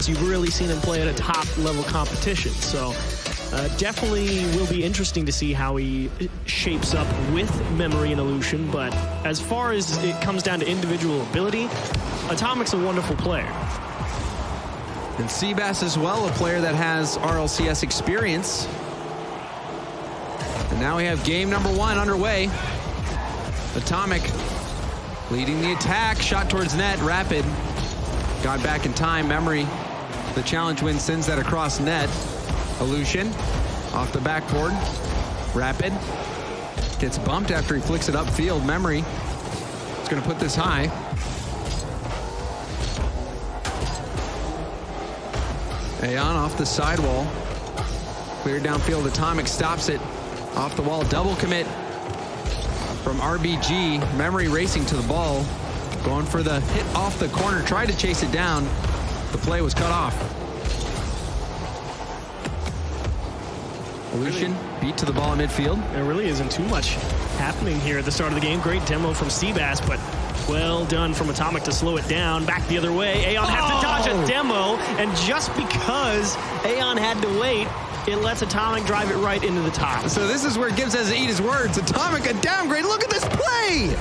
since you've really seen him play at a top-level competition. So definitely will be interesting to see how he shapes up with Memory and Illusion. But as far as it comes down to individual ability, Atomic's a wonderful player. And Seabass as well, a player that has RLCS experience. And now we have game number 1 underway. Atomic leading the attack, shot towards net, Rapid. Got back in time, Memory. The challenge win sends that across net. Illusion off the backboard. Rapid gets bumped after he flicks it upfield. Memory is going to put this high. Aeon off the sidewall. Cleared downfield. Atomic stops it. Off the wall. Double commit from RBG. Memory racing to the ball. Going for the hit off the corner. Tried to chase it down. The play was cut off. Illusion beat to the ball in midfield. There really isn't too much happening here at the start of the game. Great demo from Seabass, but well done from Atomic to slow it down. Back the other way. Aeon has to dodge a demo, and just because Aeon had to wait, it lets Atomic drive it right into the top. So this is where Gibbs has to eat his words. Atomic, a downgrade. Look at this play!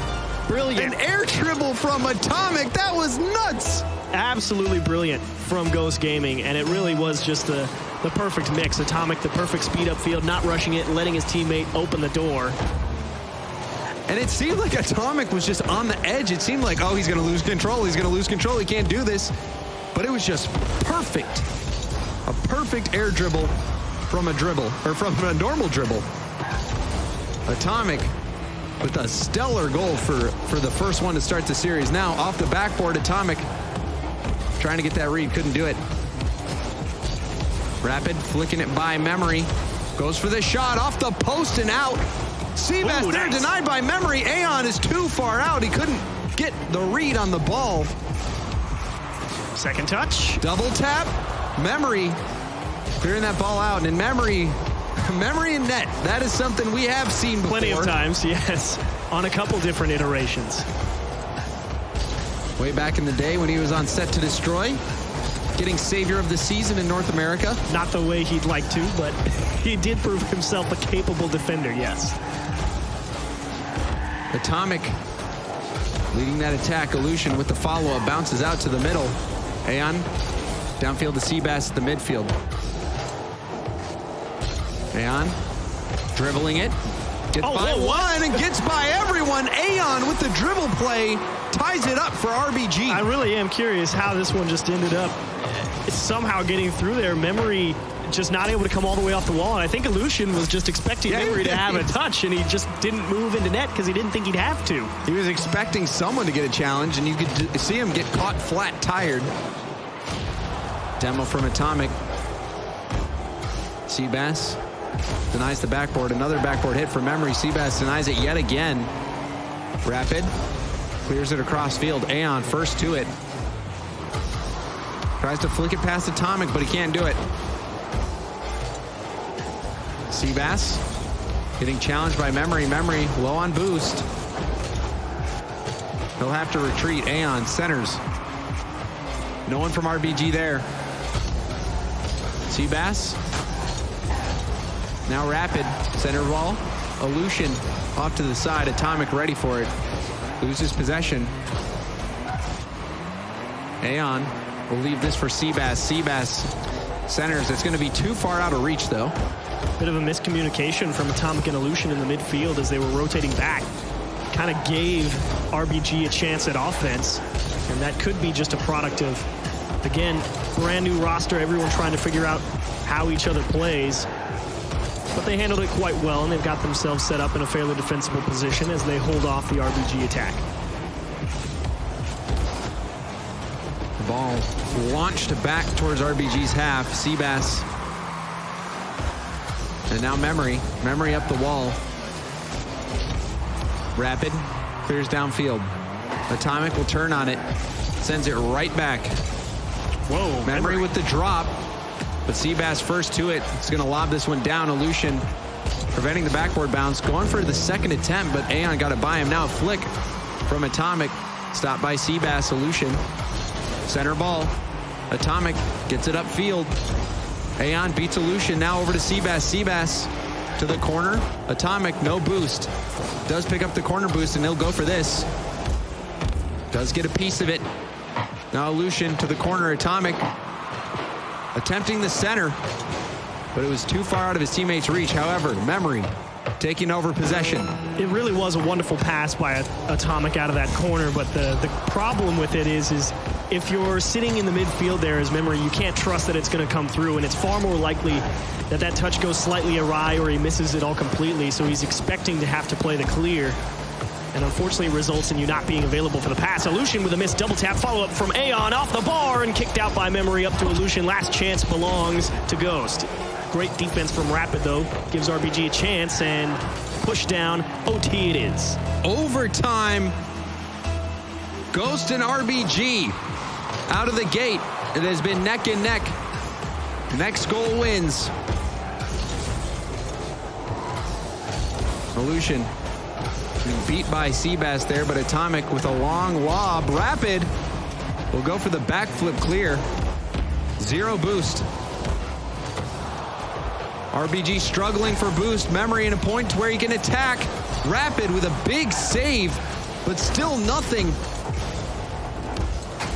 Brilliant. An air dribble from Atomic. That was nuts! Absolutely brilliant from Ghost Gaming, and it really was just the perfect mix. Atomic, the perfect speed upfield, not rushing it, letting his teammate open the door. And it seemed like Atomic was just on the edge. It seemed like, oh, he's going to lose control. He's going to lose control. He can't do this. But it was just perfect. A perfect air dribble from a dribble, or from a normal dribble. Atomic with a stellar goal for the first one to start the series. Now off the backboard, Atomic trying to get that read, couldn't do it. Rapid flicking it by Memory. Goes for the shot off the post and out. Seabass there, nice. Denied by Memory. Aeon is too far out. He couldn't get the read on the ball. Second touch. Double tap. Memory clearing that ball out. And Memory and net. That is something we have seen before. Plenty of times, yes. On a couple different iterations. Way back in the day when he was on Set to Destroy. Getting Savior of the Season in North America. Not the way he'd like to, but he did prove himself a capable defender, yes. Atomic leading that attack. Illusion with the follow-up. Bounces out to the middle. Aeon downfield to Seabass at the midfield. Aeon dribbling it. Gets by one and gets by everyone. Aeon with the dribble play ties it up for RBG. I really am curious how this one just ended up somehow getting through there. Memory just not able to come all the way off the wall. And I think Illusion was just expecting Memory to have a touch, and he just didn't move into net because he didn't think he'd have to. He was expecting someone to get a challenge, and you could see him get caught flat tired. Demo from Atomic. Seabass denies the backboard. Another backboard hit for Memory. Seabass denies it yet again. Rapid clears it across field. Aeon first to it. Tries to flick it past Atomic, but he can't do it. Seabass getting challenged by Memory. Memory low on boost. He'll have to retreat. Aeon centers. No one from RBG there. Seabass. Now Rapid. Center ball. Illusion off to the side. Atomic ready for it. Loses possession. Aeon will leave this for Seabass. Seabass centers. It's going to be too far out of reach, though. Bit of a miscommunication from Atomic and Illusion in the midfield as they were rotating back. Kind of gave RBG a chance at offense, and that could be just a product of, again, brand new roster, everyone trying to figure out how each other plays. But they handled it quite well, and they've got themselves set up in a fairly defensible position as they hold off the RBG attack. The ball launched back towards RBG's half. Seabass. And now Memory. Memory up the wall. Rapid clears downfield. Atomic will turn on it. Sends it right back. Whoa. Memory with the drop. But Seabass first to it. It's going to lob this one down. Illusion preventing the backboard bounce. Going for the second attempt, but Aeon got it by him. Now a flick from Atomic. Stopped by Seabass. Illusion. Center ball. Atomic gets it upfield. Aeon beats Illusion, now over to Seabass. Seabass to the corner. Atomic, no boost. Does pick up the corner boost, and he'll go for this. Does get a piece of it. Now Illusion to the corner. Atomic attempting the center, but it was too far out of his teammate's reach. However, Memory taking over possession. It really was a wonderful pass by Atomic out of that corner, but the problem with it is if you're sitting in the midfield there as Memory, you can't trust that it's going to come through, and it's far more likely that that touch goes slightly awry or he misses it all completely, so he's expecting to have to play the clear, and unfortunately it results in you not being available for the pass. Illusion with a missed double tap follow-up from Aeon off the bar and kicked out by Memory up to Illusion. Last chance belongs to Ghost. Great defense from Rapid, though. Gives RBG a chance, and push down. OT it is. Overtime. Ghost and RBG out of the gate. It has been neck and neck. Next goal wins. Illusion beat by Seabass there, but Atomic with a long lob. Rapid will go for the backflip clear. Zero boost. RBG struggling for boost. Memory in a point to where he can attack. Rapid with a big save, but still nothing.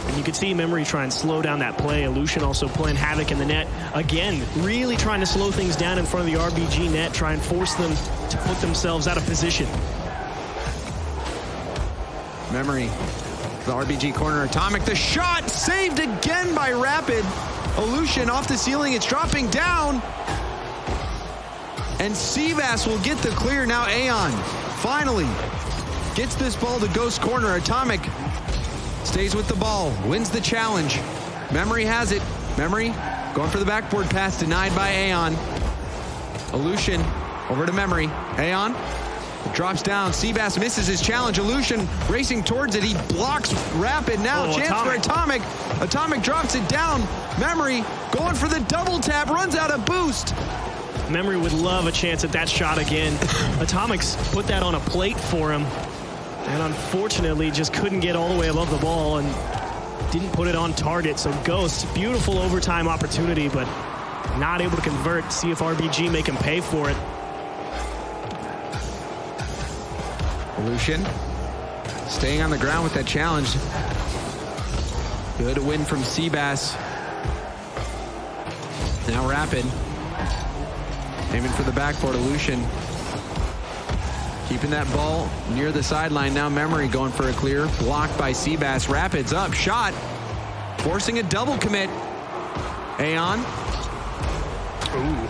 And you can see Memory try and slow down that play. Illusion also playing havoc in the net. Again, really trying to slow things down in front of the RBG net, try and force them to put themselves out of position. Memory, the RBG corner. Atomic, the shot saved again by Rapid. Illusion off the ceiling, it's dropping down. And Seabass will get the clear. Now Aeon finally gets this ball to Ghost corner. Atomic stays with the ball, wins the challenge. Memory has it. Memory going for the backboard pass, denied by Aeon. Illusion over to Memory. Aeon drops down. Seabass misses his challenge. Illusion racing towards it. He blocks Rapid. Now chance for Atomic. Atomic drops it down. Memory going for the double tap, runs out of boost. Memory would love a chance at that shot again. Atomic's put that on a plate for him, and unfortunately just couldn't get all the way above the ball and didn't put it on target. So Ghost, beautiful overtime opportunity, but not able to convert. See if RBG make him pay for it. Illusion staying on the ground with that challenge. Good win from Seabass. Now Rapid aiming for the backboard. Illusion keeping that ball near the sideline. Now Memory going for a clear, blocked by Seabass. Rapid's up, shot, forcing a double commit. Aeon. Ooh.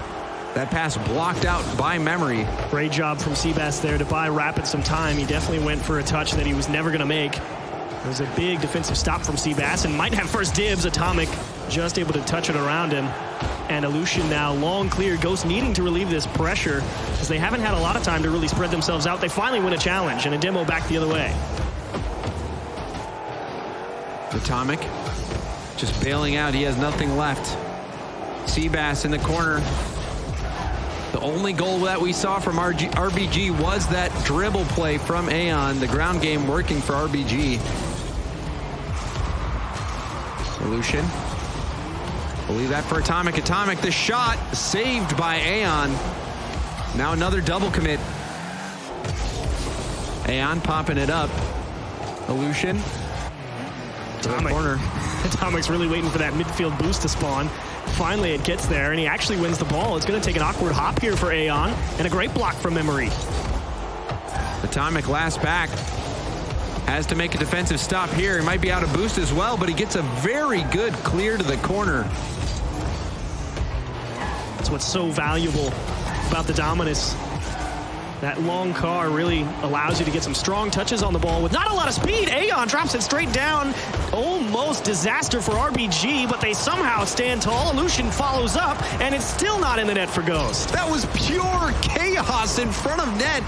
That pass blocked out by Memory. Great job from Seabass there to buy Rapid some time. He definitely went for a touch that he was never going to make. It was a big defensive stop from Seabass and might have first dibs. Atomic just able to touch it around him. And Illusion now long clear. Ghost needing to relieve this pressure because they haven't had a lot of time to really spread themselves out. They finally win a challenge and a demo back the other way. Atomic just bailing out. He has nothing left. Seabass in the corner. The only goal that we saw from RBG was that dribble play from Aeon. The ground game working for RBG. Illusion. We'll leave that for Atomic. Atomic, the shot saved by Aeon. Now another double commit. Aeon popping it up. Illusion. Atomic. Corner. Atomic's really waiting for that midfield boost to spawn. Finally, it gets there, and he actually wins the ball. It's going to take an awkward hop here for Aeon, and a great block from Memory. Atomic last back. Has to make a defensive stop here. He might be out of boost as well, but he gets a very good clear to the corner. That's what's so valuable about the Dominus. That long car really allows you to get some strong touches on the ball with not a lot of speed. Aeon drops it straight down. Almost disaster for RBG, but they somehow stand tall. Illusion follows up, and it's still not in the net for Ghost. That was pure chaos in front of net,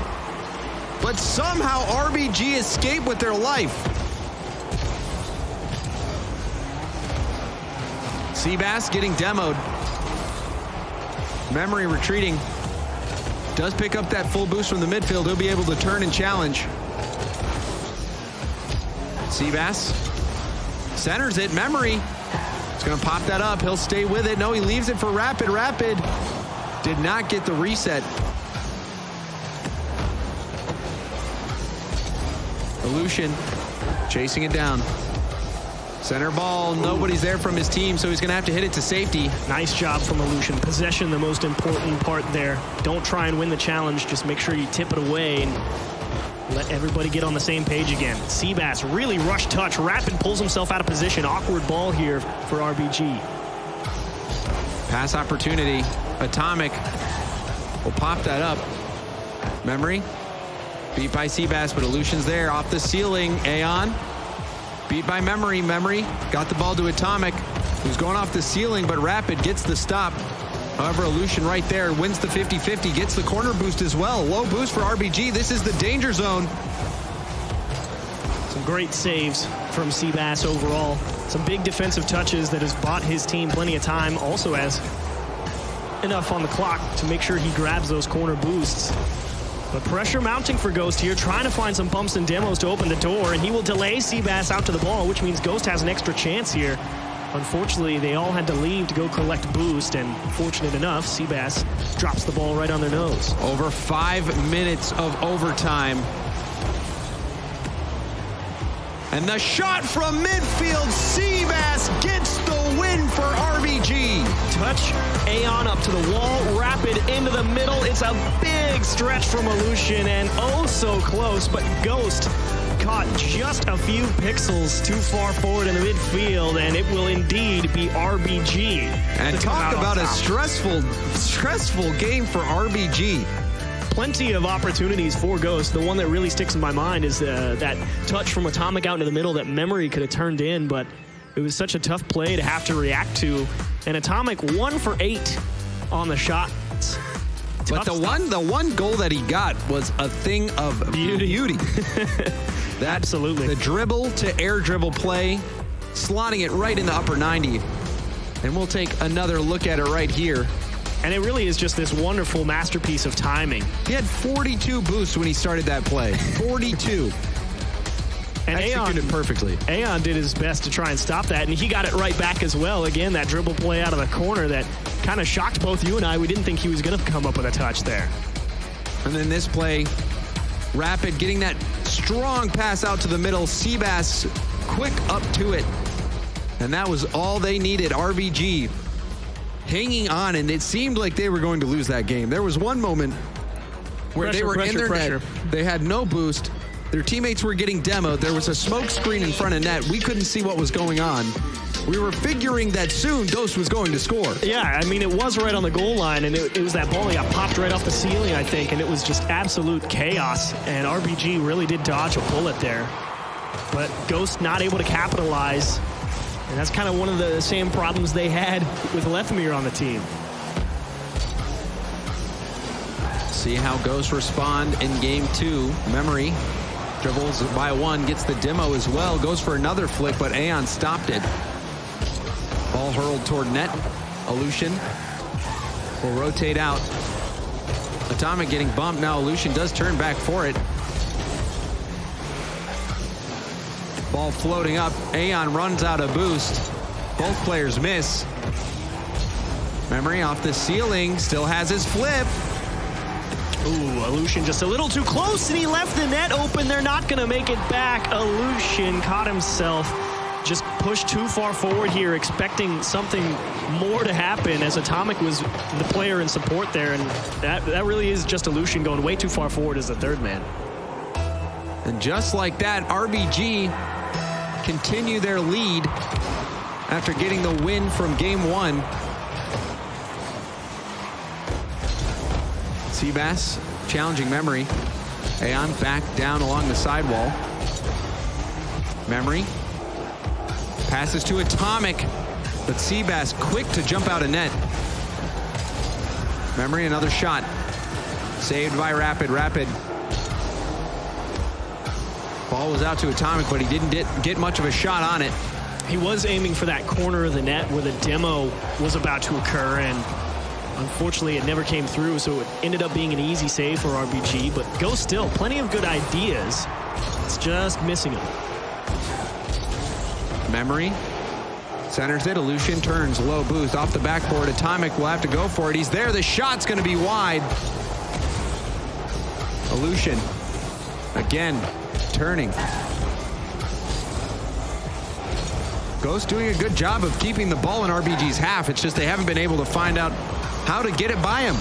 but somehow RBG escaped with their life. Seabass getting demoed. Memory retreating. Does pick up that full boost from the midfield. He'll be able to turn and challenge. Seabass centers it. Memory He's going to pop that up. He'll stay with it. No, he leaves it for Rapid. Rapid did not get the reset. Illusion chasing it down. Center ball, nobody's there from his team, so he's going to have to hit it to safety. Nice job from Illusion. Possession, the most important part there. Don't try and win the challenge. Just make sure you tip it away and let everybody get on the same page again. Seabass really rush touch. Rapid pulls himself out of position. Awkward ball here for RBG. Pass opportunity. Atomic will pop that up. Memory. Beat by Seabass, but Illusion's there. Off the ceiling. Aeon. Beat by Memory. Memory got the ball to Atomic, who's going off the ceiling, but Rapid gets the stop. However, Illusion right there wins the 50-50, gets the corner boost as well. Low boost for RBG. This is the danger zone. Some great saves from Seabass overall. Some big defensive touches that has bought his team plenty of time. Also has enough on the clock to make sure he grabs those corner boosts. But pressure mounting for Ghost here, trying to find some bumps and demos to open the door, and he will delay Seabass out to the ball, which means Ghost has an extra chance here. Unfortunately, they all had to leave to go collect boost, and fortunate enough, Seabass drops the ball right on their nose. Over 5 minutes of overtime. And the shot from midfield, Seabass gets the win for RBG. Touch, Aeon up to the wall, Rapid into the middle. It's a big stretch from Illusion, and oh so close, but Ghost caught just a few pixels too far forward in the midfield, and it will indeed be RBG. And talk about a stressful game for RBG. Plenty of opportunities for Ghost. The one that really sticks in my mind is that touch from Atomic out into the middle that Memory could have turned in, but it was such a tough play to have to react to. And Atomic 1 for 8 on the shots. But the one goal that he got was a thing of beauty. Absolutely. The dribble to air dribble play, slotting it right in the upper 90. And we'll take another look at it right here. And it really is just this wonderful masterpiece of timing. He had 42 boosts when he started that play. 42. And executed Aeon, perfectly. Aeon did his best to try and stop that, and he got it right back as well. Again, that dribble play out of the corner that kind of shocked both you and I. We didn't think he was going to come up with a touch there. And then this play, Rapid getting that strong pass out to the middle. Seabass quick up to it. And that was all they needed. RBG hanging on, and it seemed like they were going to lose that game. There was one moment where they were in their net. They had no boost. Their teammates were getting demoed. There was a smoke screen in front of net. We couldn't see what was going on. We were figuring that soon Ghost was going to score. Yeah, I mean, it was right on the goal line, and it was that ball that got popped right off the ceiling, I think, and it was just absolute chaos. And RBG really did dodge a bullet there. But Ghost not able to capitalize. And that's kind of one of the same problems they had with Lethmir on the team. See how Ghosts respond in game 2. Memory dribbles by 1, gets the demo as well, goes for another flick, but Aeon stopped it. Ball hurled toward net. Illusion will rotate out. Atomic getting bumped. Now Illusion does turn back for it. Ball floating up. Aeon runs out of boost. Both players miss. Memory off the ceiling. Still has his flip. Ooh, Illusion just a little too close, and he left the net open. They're not going to make it back. Illusion caught himself just pushed too far forward here, expecting something more to happen, as Atomic was the player in support there, and that really is just Illusion going way too far forward as the third man. And just like that, RBG continue their lead after getting the win from game 1. Seabass challenging Memory. Aeon back down along the sidewall. Memory passes to Atomic, but Seabass quick to jump out of net. Memory, another shot. Saved by Rapid. Rapid. Ball was out to Atomic, but he didn't get much of a shot on it. He was aiming for that corner of the net where the demo was about to occur, and unfortunately it never came through, so it ended up being an easy save for RBG, but Ghost still, plenty of good ideas. It's just missing them. Memory Centers it. Illusion turns. Low boost off the backboard. Atomic will have to go for it. He's there. The shot's going to be wide. Illusion again turning. Ghost doing a good job of keeping the ball in RBG's half. It's just they haven't been able to find out how to get it by him.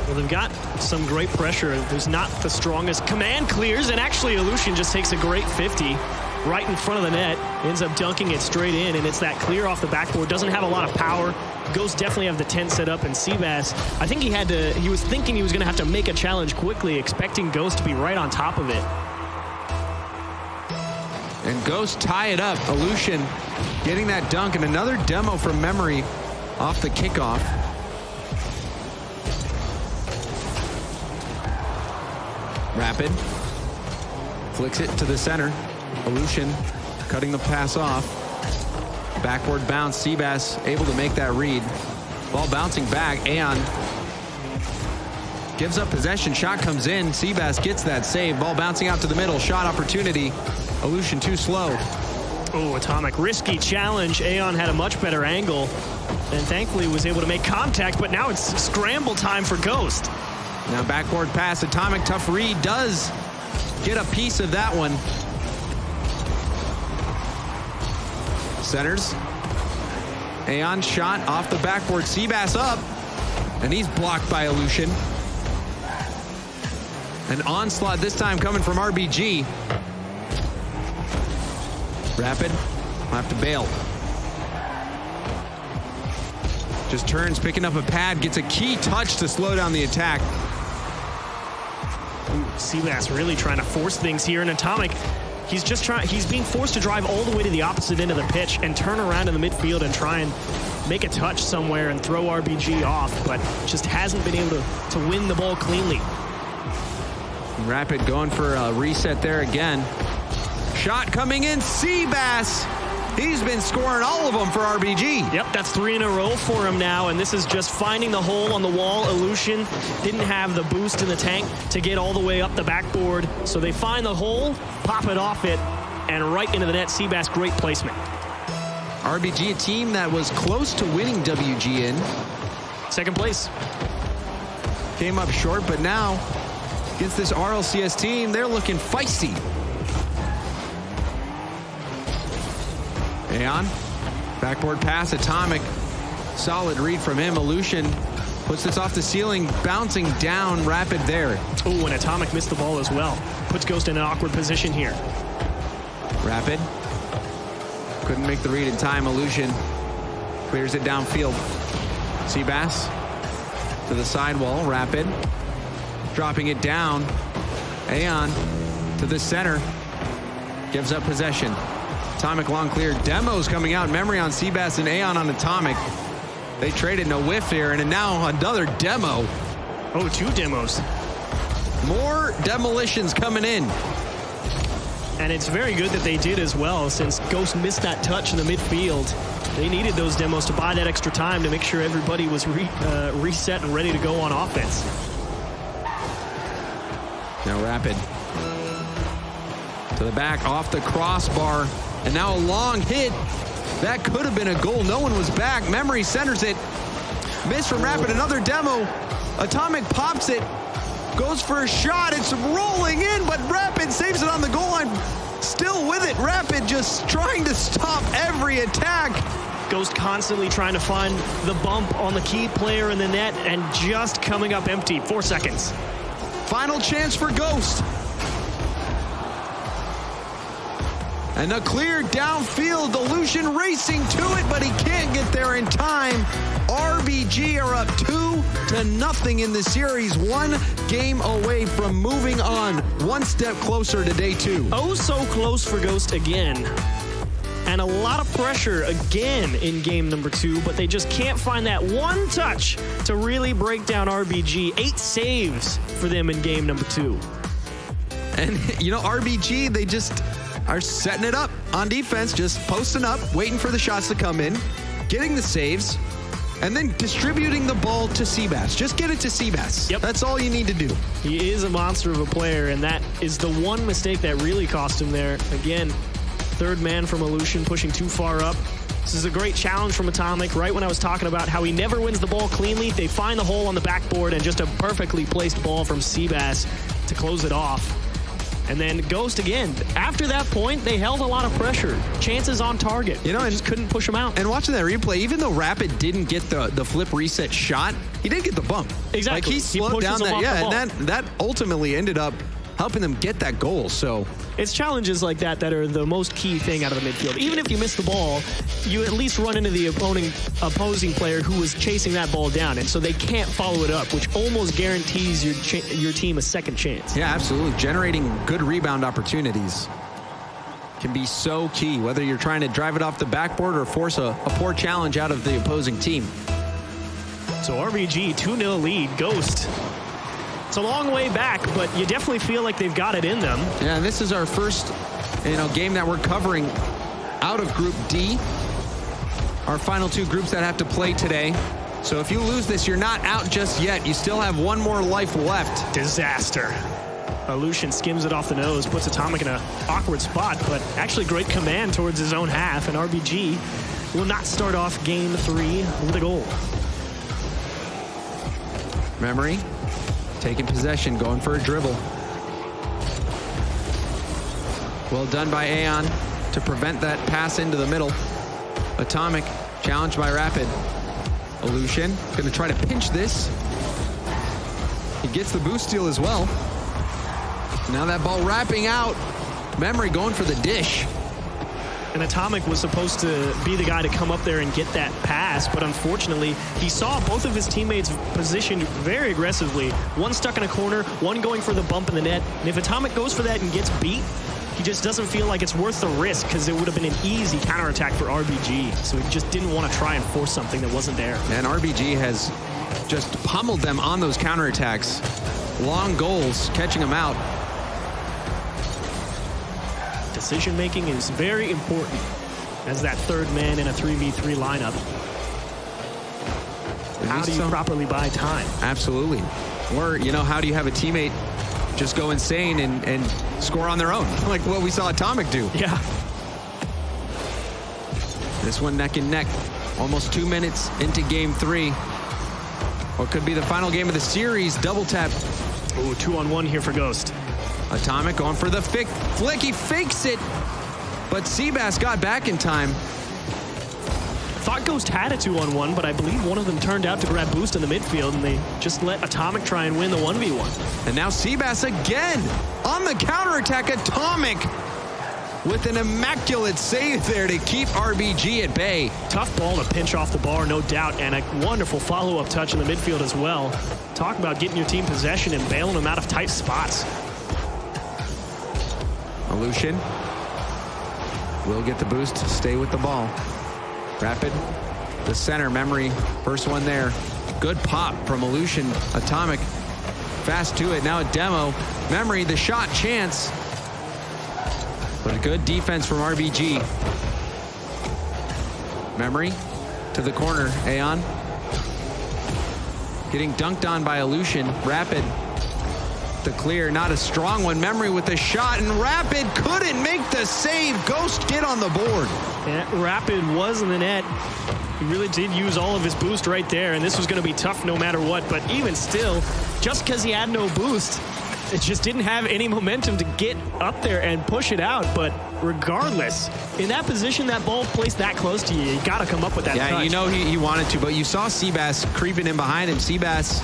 Well, they've got some great pressure. There's not the strongest command clears, and actually Illusion just takes a great 50 right in front of the net, ends up dunking it straight in, and it's that clear off the backboard. Doesn't have a lot of power. Ghost definitely have the 10 set up, and Seabass, I think he was thinking he was going to have to make a challenge quickly, expecting Ghost to be right on top of it. And Ghost tie it up. Illusion getting that dunk, and another demo from Memory off the kickoff. Rapid flicks it to the center. Illusion cutting the pass off. Backboard bounce. Seabass able to make that read. Ball bouncing back. Aeon gives up possession. Shot comes in. Seabass gets that save. Ball bouncing out to the middle. Shot opportunity. Illusion too slow. Oh, Atomic, risky challenge. Aeon had a much better angle and thankfully was able to make contact, but now it's scramble time for Ghost. Now backboard pass. Atomic, tough read, does get a piece of that one. Centers. Aeon shot off the backboard. Seabass up, and he's blocked by Illusion. An onslaught this time coming from RBG. Rapid will have to bail. Just turns, picking up a pad, gets a key touch to slow down the attack. Seabass really trying to force things here, and Atomic, he's being forced to drive all the way to the opposite end of the pitch and turn around in the midfield and try and make a touch somewhere and throw RBG off, but just hasn't been able to win the ball cleanly. Rapid going for a reset there again. Shot coming in. Seabass, he's been scoring all of them for RBG. Yep, that's 3 in a row for him now, and this is just finding the hole on the wall. Illusion didn't have the boost in the tank to get all the way up the backboard, so they find the hole, pop it off it, and right into the net. Seabass, great placement. RBG, a team that was close to winning WGN. Second place. Came up short, but now against this RLCS team, they're looking feisty. Aeon, backboard pass. Atomic, solid read from him. Illusion puts this off the ceiling, bouncing down. Rapid there. Oh, and Atomic missed the ball as well. Puts Ghost in an awkward position here. Rapid couldn't make the read in time. Illusion clears it downfield. Seabass to the sidewall. Rapid dropping it down. Aeon to the center, gives up possession. Atomic long clear. Demos coming out. Memory on Seabass and Aeon on Atomic. They traded no whiff here, and now another demo. Oh, 2 demos. More demolitions coming in. And it's very good that they did as well, since Ghost missed that touch in the midfield. They needed those demos to buy that extra time to make sure everybody was reset and ready to go on offense. Now Rapid to the back, off the crossbar, and now a long hit. That could have been a goal. No one was back. Memory centers it. Miss from Rapid, another demo. Atomic pops it, goes for a shot. It's rolling in, but Rapid saves it on the goal line. Still with it. Rapid just trying to stop every attack. Ghost constantly trying to find the bump on the key player in the net and just coming up empty. 4 seconds. Final chance for Ghost. And a clear downfield. Illusion racing to it, but he can't get there in time. RBG are up 2-0 in the series. 1 game away from moving on. 1 step closer to day 2. Oh, so close for Ghost again. And a lot of pressure again in game number 2, but they just can't find that one touch to really break down RBG. 8 saves for them in game number 2. And, you know, RBG, they just are setting it up on defense, just posting up, waiting for the shots to come in, getting the saves, and then distributing the ball to Seabass. Just get it to Seabass. Yep. That's all you need to do. He is a monster of a player, and that is the one mistake that really cost him there. Again, third man from Illusion pushing too far up. This is a great challenge from Atomic. Right when I was talking about how he never wins the ball cleanly, they find the hole on the backboard and just a perfectly placed ball from Seabass to close it off. And then Ghost again. After that point, they held a lot of pressure. Chances on target. You know, and and just couldn't push them out. And watching that replay, even though Rapid didn't get the flip reset shot, he did get the bump. Exactly. Like he slowed down that. Yeah, and that ultimately ended up helping them get that goal. So it's challenges like that that are the most key thing out of the midfield. Even if you miss the ball, you at least run into the opposing player who was chasing that ball down, and so they can't follow it up, which almost guarantees your team a second chance. Yeah, absolutely. Generating good rebound opportunities can be so key, whether you're trying to drive it off the backboard or force a poor challenge out of the opposing team. So RBG 2-0 lead. Ghost. It's a long way back, but you definitely feel like they've got it in them. Yeah, and this is our first, game that we're covering out of Group D. Our final two groups that have to play today. So if you lose this, you're not out just yet. You still have one more life left. Disaster. Aleutian skims it off the nose, puts Atomic in an awkward spot, but actually great command towards his own half, and RBG will not start off game 3 with a goal. Memory. Taking possession, going for a dribble. Well done by Aeon to prevent that pass into the middle. Atomic, challenged by Rapid. Aleutian, going to try to pinch this. He gets the boost steal as well. Now that ball wrapping out. Memory going for the dish. And Atomic was supposed to be the guy to come up there and get that pass, but unfortunately, he saw both of his teammates positioned very aggressively. One stuck in a corner, one going for the bump in the net. And if Atomic goes for that and gets beat, he just doesn't feel like it's worth the risk because it would have been an easy counterattack for RBG. So he just didn't want to try and force something that wasn't there. And RBG has just pummeled them on those counterattacks. Long goals, catching them out. Decision-making is very important as that third man in a 3v3 lineup. How do you properly buy time? Absolutely. Or, how do you have a teammate just go insane and score on their own, like what we saw Atomic do? Yeah. This one neck and neck. Almost 2 minutes into game 3. What could be the final game of the series. Double tap. Ooh, 2-on-1 here for Ghost. Atomic going for the flick. He fakes it, but Seabass got back in time. Thought Ghost had a 2-on-1, but I believe one of them turned out to grab boost in the midfield, and they just let Atomic try and win the 1v1. And now Seabass again on the counterattack. Atomic with an immaculate save there to keep RBG at bay. Tough ball to pinch off the bar, no doubt, and a wonderful follow-up touch in the midfield as well. Talk about getting your team possession and bailing them out of tight spots. Aleutian will get the boost, stay with the ball. Rapid, the center, Memory, first one there. Good pop from Aleutian. Atomic, fast to it, now a demo. Memory, the shot chance. But a good defense from RBG. Memory to the corner, Aeon. Getting dunked on by Aleutian. Rapid, the clear, not a strong one. Memory with the shot, and Rapid couldn't make the save. Ghost get on the board. Yeah, Rapid was in the net. He really did use all of his boost right there, and this was going to be tough no matter what. But even still, just because he had no boost, it just didn't have any momentum to get up there and push it out. But regardless, in that position, that ball placed that close to you, you got to come up with that touch. He wanted to, but you saw Seabass creeping in behind him. Seabass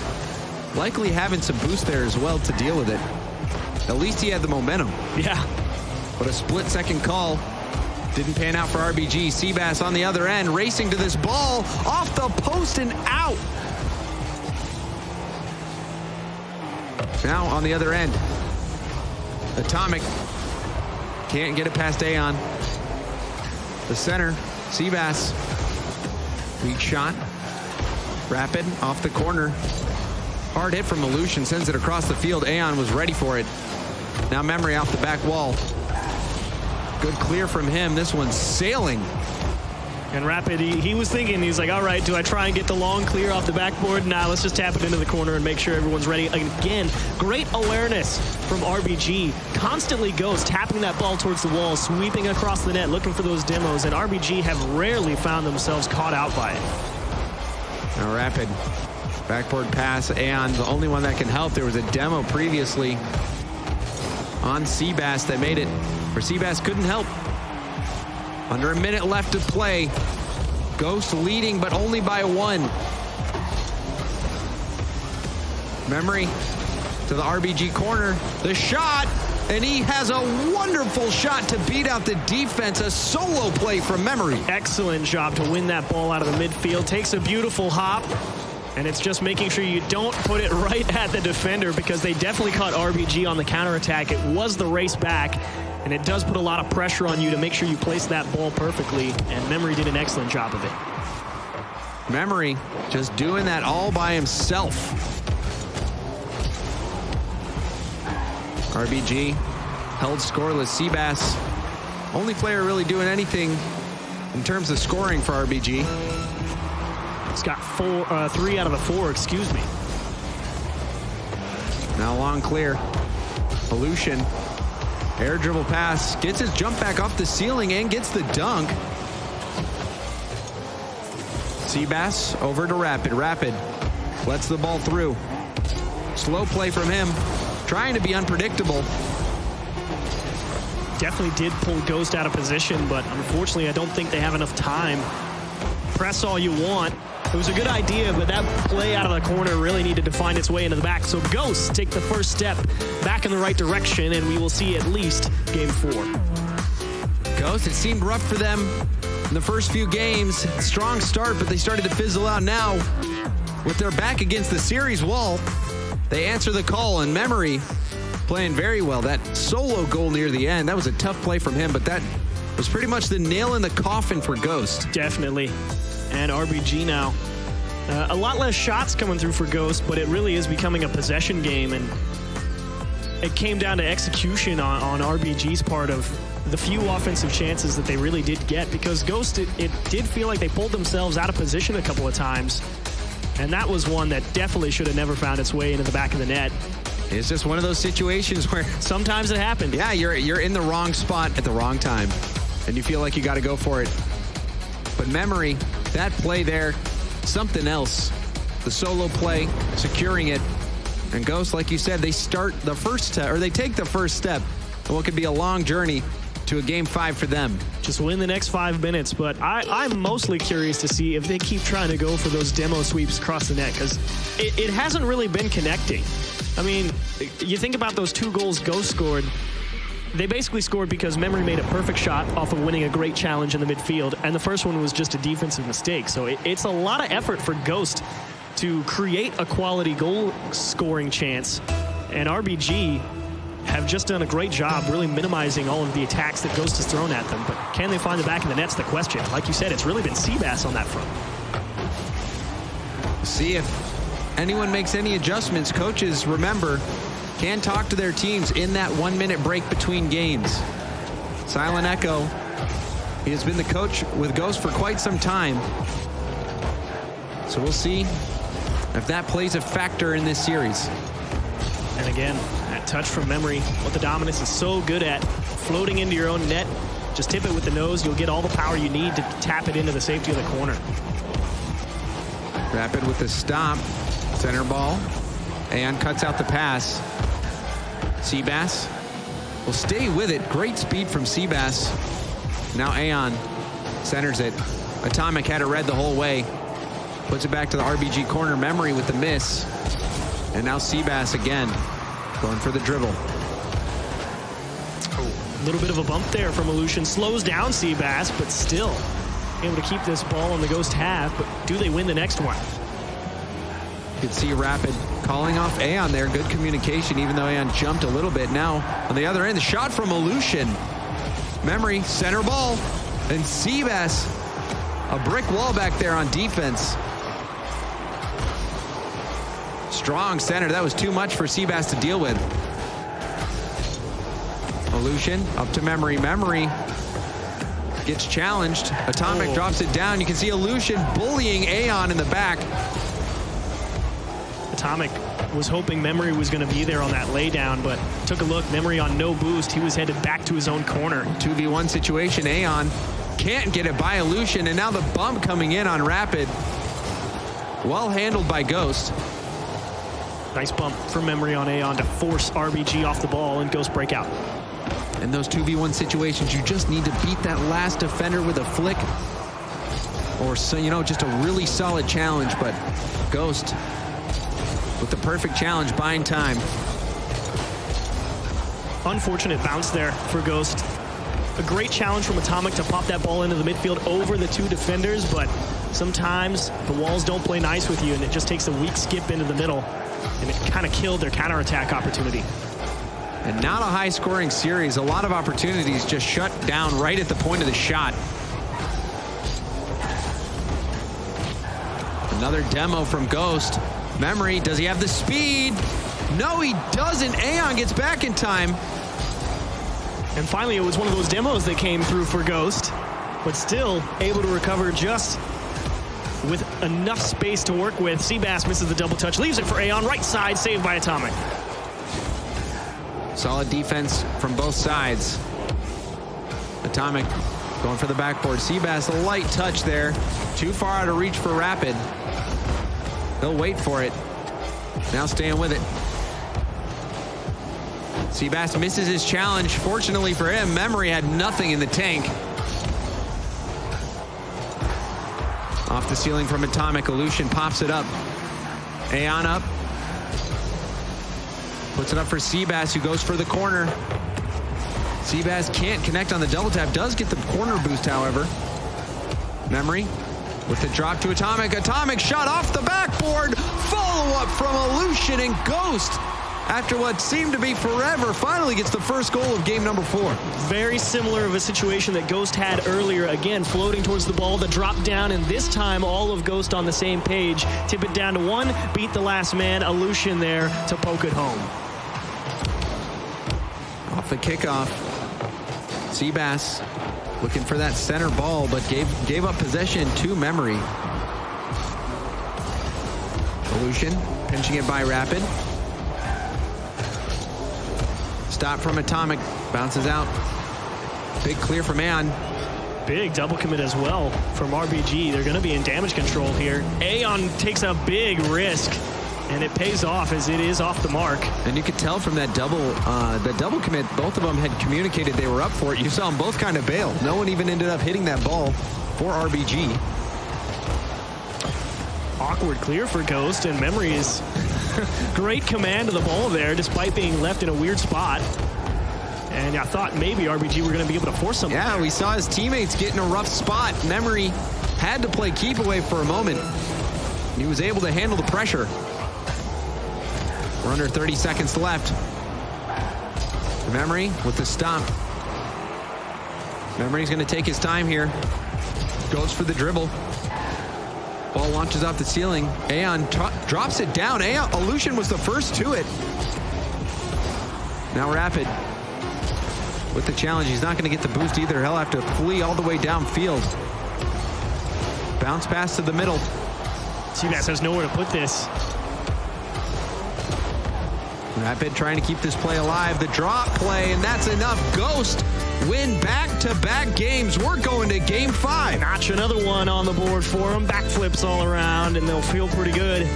likely having some boost there as well to deal with it. At least he had the momentum. Yeah. But a split-second call didn't pan out for RBG. Seabass on the other end, racing to this ball, off the post and out. Now on the other end, Atomic can't get it past Aeon. The center, Seabass, weak shot. Rapid off the corner. Hard hit from Aleutian, sends it across the field. Aeon was ready for it. Now Memory off the back wall. Good clear from him. This one's sailing And Rapid, he was thinking, he's like, all right, do I try and get the long clear off the backboard? Nah, let's just tap it into the corner and make sure everyone's ready. Again, great awareness from RBG. Constantly goes, tapping that ball towards the wall, sweeping across the net, looking for those demos, and RBG have rarely found themselves caught out by it. Now Rapid, backboard pass, and the only one that can help. There was a demo previously on Seabass that made it where Seabass couldn't help. Under a minute left to play. Ghost leading, but only by 1. Memory to the RBG corner. The shot, and he has a wonderful shot to beat out the defense. A solo play from Memory. Excellent job to win that ball out of the midfield. Takes a beautiful hop, and it's just making sure you don't put it right at the defender, because they definitely caught RBG on the counterattack. It was the race back, and it does put a lot of pressure on you to make sure you place that ball perfectly, and Memory did an excellent job of it. Memory just doing that all by himself. RBG held scoreless. Seabass, only player really doing anything in terms of scoring for RBG. He's got 3 out of the 4, excuse me. Now long clear. Pollution. Air dribble pass, gets his jump back off the ceiling and gets the dunk. Seabass over to Rapid. Rapid lets the ball through. Slow play from him, trying to be unpredictable. Definitely did pull Ghost out of position, but unfortunately I don't think they have enough time. Press all you want. It was a good idea, but that play out of the corner really needed to find its way into the back. So Ghosts take the first step back in the right direction, and we will see at least game 4. Ghosts, it seemed rough for them in the first few games. Strong start, but they started to fizzle out now. With their back against the series wall, they answer the call, and Memory playing very well. That solo goal near the end, that was a tough play from him, but that was pretty much the nail in the coffin for Ghost. Definitely. And RBG now. A lot less shots coming through for Ghost, but it really is becoming a possession game, and it came down to execution on RBG's part of the few offensive chances that they really did get, because Ghost, it did feel like they pulled themselves out of position a couple of times, and that was one that definitely should have never found its way into the back of the net. It's just one of those situations where sometimes it happened. Yeah, you're in the wrong spot at the wrong time, and you feel like you got to go for it. But Memory, that play there, something else. The solo play, securing it, and Ghost, like you said, they start the first step, or they take the first step in what could be a long journey to a game 5 for them. Just win the next 5 minutes, but I'm mostly curious to see if they keep trying to go for those demo sweeps across the net, because it hasn't really been connecting. I mean, you think about those 2 goals Ghost scored. They basically scored because Memory made a perfect shot off of winning a great challenge in the midfield, and the first one was just a defensive mistake. So it's a lot of effort for Ghost to create a quality goal scoring chance, and RBG have just done a great job really minimizing all of the attacks that Ghost has thrown at them. But can they find the back of the net's the question. Like you said, it's really been Seabass on that front. See if anyone makes any adjustments. Coaches, remember, can talk to their teams in that 1-minute break between games. Silent Echo, he has been the coach with Ghost for quite some time. So we'll see if that plays a factor in this series. And again, that touch from Memory, what the Dominus is so good at, floating into your own net. Just tip it with the nose, you'll get all the power you need to tap it into the safety of the corner. Rapid with the stop, center ball, and cuts out the pass. Seabass will stay with it. Great speed from Seabass. Now Aeon centers it. Atomic had it read the whole way. Puts it back to the RBG corner. Memory with the miss. And now Seabass again, going for the dribble. A little bit of a bump there from Illusion. Slows down Seabass, but still able to keep this ball on the Ghost half. But do they win the next one? You can see Rapid calling off Aeon there. Good communication, even though Aeon jumped a little bit. Now, on the other end, the shot from Illusion. Memory, center ball, and Seabass, a brick wall back there on defense. Strong center. That was too much for Seabass to deal with. Illusion up to Memory. Memory gets challenged. Atomic drops it down. You can see Illusion bullying Aeon in the back. Atomic was hoping Memory was going to be there on that laydown, but took a look. Memory on no boost. He was headed back to his own corner. 2v1 situation. Aeon can't get it by Illusion, and now the bump coming in on Rapid. Well handled by Ghost. Nice bump from Memory on Aeon to force RBG off the ball, and Ghost break out. In those 2v1 situations, you just need to beat that last defender with a flick, or so, you know, just a really solid challenge. But Ghost with the perfect challenge, buying time. Unfortunate bounce there for Ghost. A great challenge from Atomic to pop that ball into the midfield over the two defenders, but sometimes the walls don't play nice with you, and it just takes a weak skip into the middle, and it kind of killed their counterattack opportunity. And not a high-scoring series. A lot of opportunities just shut down right at the point of the shot. Another demo from Ghost. Memory, does he have the speed? No, he doesn't. Aeon gets back in time. And finally, it was one of those demos that came through for Ghost, but still able to recover just with enough space to work with. Seabass misses the double touch, leaves it for Aeon, right side, saved by Atomic. Solid defense from both sides. Atomic going for the backboard. Seabass, a light touch there. Too far out of reach for Rapid. They'll wait for it. Now staying with it. Seabass misses his challenge. Fortunately for him, Memory had nothing in the tank. Off the ceiling from Atomic. Illusion pops it up. Aeon up. Puts it up for Seabass, who goes for the corner. Seabass can't connect on the double tap. Does get the corner boost, however. Memory with the drop to Atomic. Atomic shot off the backboard. Follow-up from Illusion, and Ghost, after what seemed to be forever, finally gets the first goal of game number 4. Very similar of a situation that Ghost had earlier. Again, floating towards the ball, the drop down, and this time all of Ghost on the same page. Tip it down to 1, beat the last man. Illusion there to poke it home. Off the kickoff, Seabass looking for that center ball, but gave up possession to Memory. Illusion pinching it by Rapid. Stop from Atomic, bounces out. Big clear from Aeon. Big double commit as well from RBG. They're going to be in damage control here. Aeon takes a big risk, and it pays off as it is off the mark. And you could tell from that double commit, both of them had communicated they were up for it. You saw them both kind of bail. No one even ended up hitting that ball for RBG. Awkward clear for Ghost, and Memory is great command of the ball there despite being left in a weird spot. And I thought maybe RBG were going to be able to force something. Yeah, we saw his teammates get in a rough spot. Memory had to play keep away for a moment. He was able to handle the pressure. We're under 30 seconds left. Memory with the stop. Memory's going to take his time here. Goes for the dribble. Ball launches off the ceiling. Aeon drops it down. Illusion was the first to it. Now Rapid with the challenge. He's not going to get the boost either. He'll have to flee all the way downfield. Bounce pass to the middle. Seabass has nowhere to put this. Rapid trying to keep this play alive. The drop play, and that's enough. Ghost win back-to-back games. We're going to game 5. Notch another one on the board for them. Backflips all around, and they'll feel pretty good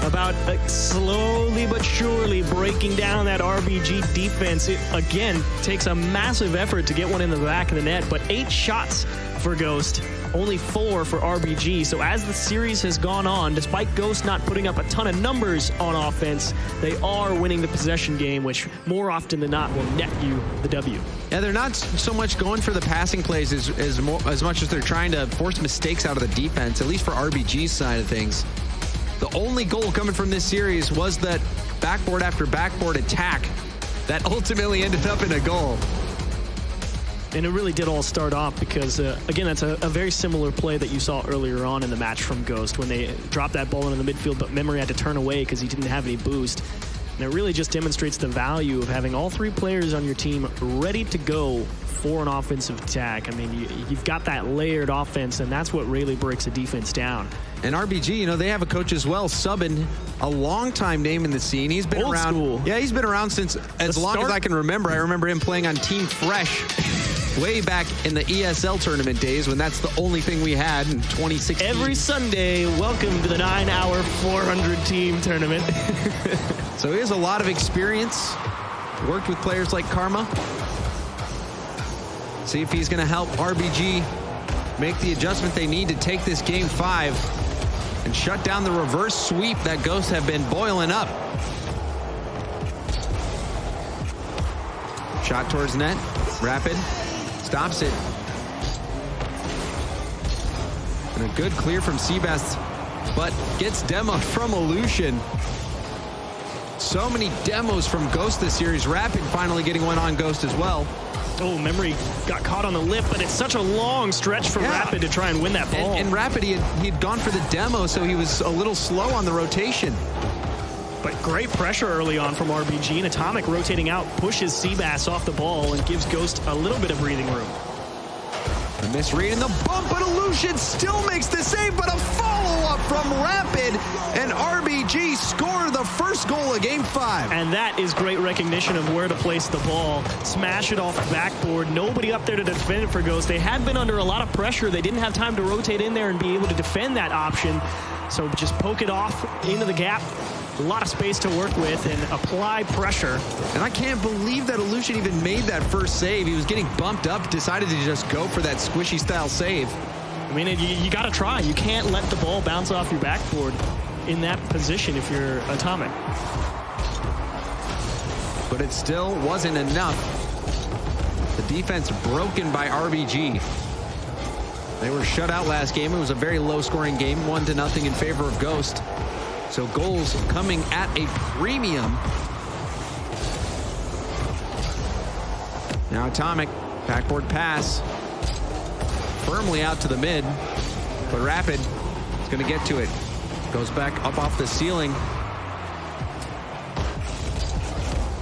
about slowly but surely breaking down that RBG defense. It, again, takes a massive effort to get one in the back of the net, but 8 shots for Ghost, only 4 for RBG. So as the series has gone on, despite Ghost not putting up a ton of numbers on offense, they are winning the possession game, which more often than not will net you the W. Yeah, they're not so much going for the passing plays as much as they're trying to force mistakes out of the defense, at least for RBG's side of things. The only goal coming from this series was that backboard after backboard attack that ultimately ended up in a goal. And it really did all start off because, again, that's a very similar play that you saw earlier on in the match from Ghost when they dropped that ball into the midfield, but Memory had to turn away because he didn't have any boost. And it really just demonstrates the value of having all three players on your team ready to go for an offensive attack. I mean, you've got that layered offense, and that's what really breaks a defense down. And RBG, you know, they have a coach as well, subbing a long-time name in the scene. He's been Old around. School. Yeah, he's been around since as long as I can remember. I remember him playing on Team Fresh way back in the ESL tournament days when that's the only thing we had in 2016. Every Sunday, welcome to the 9-hour 400-team tournament. So he has a lot of experience. Worked with players like Karma. See if he's going to help RBG make the adjustment they need to take this game 5 and shut down the reverse sweep that Ghosts have been boiling up. Shot towards net. Rapid stops it. And a good clear from Seabass, but gets demoed from Illusion. So many demos from Ghost this series. Rapid finally getting one on Ghost as well. Oh, Memory got caught on the lip, but it's such a long stretch for Rapid to try and win that ball. And Rapid, he'd gone for the demo, so he was a little slow on the rotation. But great pressure early on from RBG, and Atomic rotating out pushes Seabass off the ball and gives Ghost a little bit of breathing room. A misread in the bump, but Illusion still makes the save, but a follow-up from Rapid, and RBG score the first goal of Game 5. And that is great recognition of where to place the ball. Smash it off the backboard. Nobody up there to defend it for Ghost. They had been under a lot of pressure. They didn't have time to rotate in there and be able to defend that option. So just poke it off into the gap. A lot of space to work with and apply pressure. And I can't believe that Illusion even made that first save. He was getting bumped up, decided to just go for that squishy style save. I mean, you got to try. You can't let the ball bounce off your backboard in that position if you're Atomic. But it still wasn't enough. The defense broken by RBG. They were shut out last game. It was a very low scoring game, 1-0 in favor of Ghost. So goals coming at a premium. Now Atomic, backboard pass. Firmly out to the mid, but Rapid is going to get to it. Goes back up off the ceiling.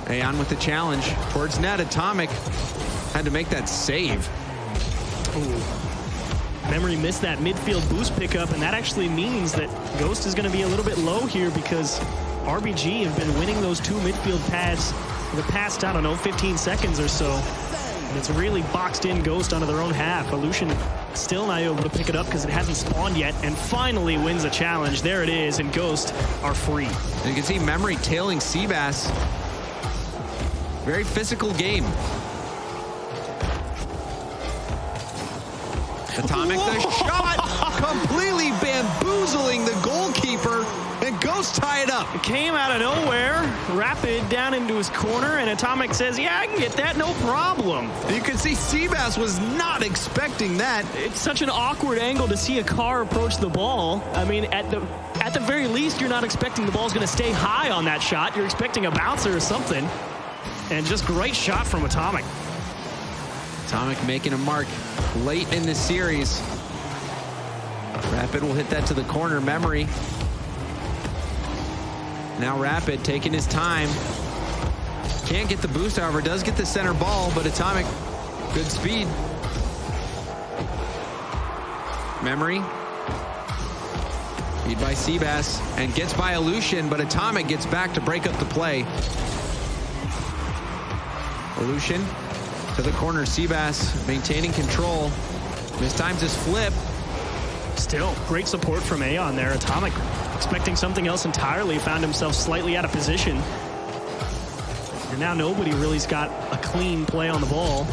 Aeon with the challenge towards net. Atomic had to make that save. Ooh. Memory missed that midfield boost pickup, and that actually means that Ghost is going to be a little bit low here because RBG have been winning those two midfield pads for the past, I don't know, 15 seconds or so. And it's really boxed in Ghost onto their own half. Illusion still not able to pick it up because it hasn't spawned yet, and finally wins a challenge. There it is, and Ghost are free. And you can see Memory tailing Seabass. Very physical game. Atomic, the shot, completely bamboozling the goalkeeper, and Ghost tie it up. It came out of nowhere. Rapid down into his corner, and Atomic says, yeah, I can get that, no problem. You can see Seabass was not expecting that. It's such an awkward angle to see a car approach the ball. I mean, at the very least, you're not expecting the ball's going to stay high on that shot. You're expecting a bouncer or something. And just great shot from Atomic. Atomic making a mark late in the series. Rapid will hit that to the corner. Memory. Now Rapid taking his time. Can't get the boost, however. Does get the center ball, but Atomic, good speed. Memory. Beat by Seabass and gets by Illusion, but Atomic gets back to break up the play. Illusion to the corner. Seabass maintaining control. Mistimes his flip. Still, great support from Aeon there. Atomic expecting something else entirely. Found himself slightly out of position. And now nobody really's got a clean play on the ball.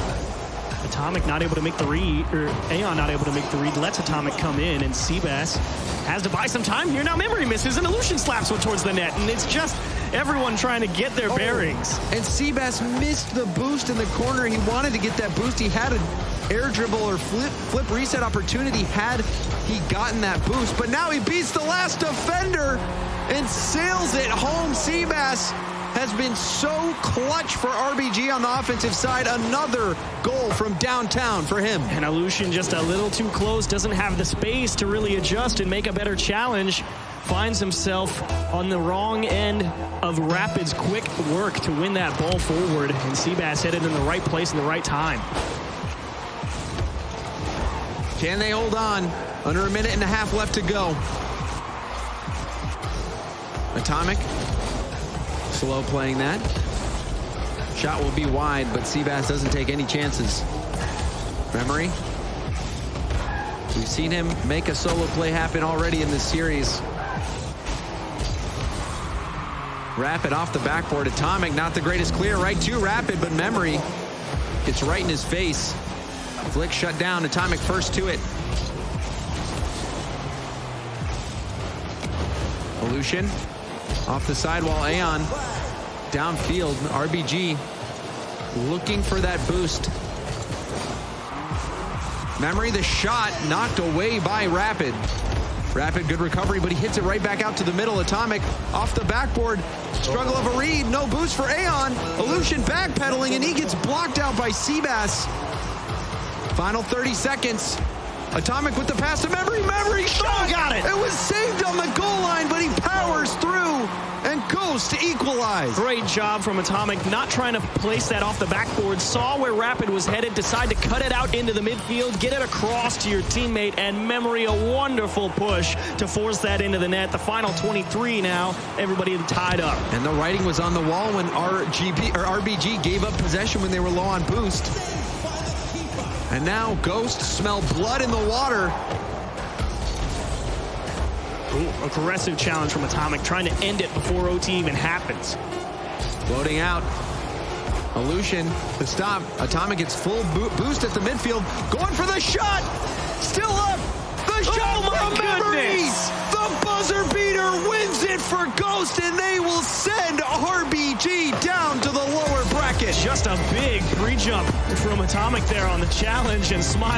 Atomic not able to make the read, or Aeon not able to make the read. Lets Atomic come in, and Seabass has to buy some time here. Now Memory misses, and Illusion slaps one towards the net. And it's just everyone trying to get their bearings. And Seabass missed the boost in the corner. He wanted to get that boost. He had an air dribble or flip reset opportunity had he gotten that boost. But now he beats the last defender and sails it home. Seabass has been so clutch for RBG on the offensive side. Another goal from downtown for him. And Illusion just a little too close, doesn't have the space to really adjust and make a better challenge. finds himself on the wrong end of Rapid's quick work to win that ball forward, and Seabass headed in the right place in the right time. Can they hold on? Under a minute and a half left to go. Atomic, slow playing that. Shot will be wide, but Seabass doesn't take any chances. Memory. We've seen him make a solo play happen already in this series. Rapid off the backboard. Atomic, not the greatest clear. Right to Rapid, but Memory gets right in his face. Flick shut down. Atomic first to it. Aleutian off the sidewall. Aeon downfield. RBG looking for that boost. Memory, the shot knocked away by Rapid. Rapid, good recovery, but he hits it right back out to the middle. Atomic off the backboard. Struggle of a read. No boost for Aeon. Aleutian backpedaling, and he gets blocked out by Seabass. Final 30 seconds. Atomic with the pass to Memory. Memory shot. Got it. It was saved on the goal line, but he powers through and goes to equalize. Great job from Atomic, not trying to place that off the backboard. Saw where Rapid was headed, decided to cut it out into the midfield, get it across to your teammate, and Memory, a wonderful push to force that into the net. The final 23 now, everybody tied up. And the writing was on the wall when RBG gave up possession when they were low on boost. And now Ghost smell blood in the water. Ooh, aggressive challenge from Atomic, trying to end it before OT even happens. Floating out. Aleutian to stop. Atomic gets full boost at the midfield. Going for the shot. Still up. The shot from Memory. The buzzer beater wins it for Ghost, and they will send RBG down to the lower bracket. Just a big pre-jump from Atomic there on the challenge, and Smile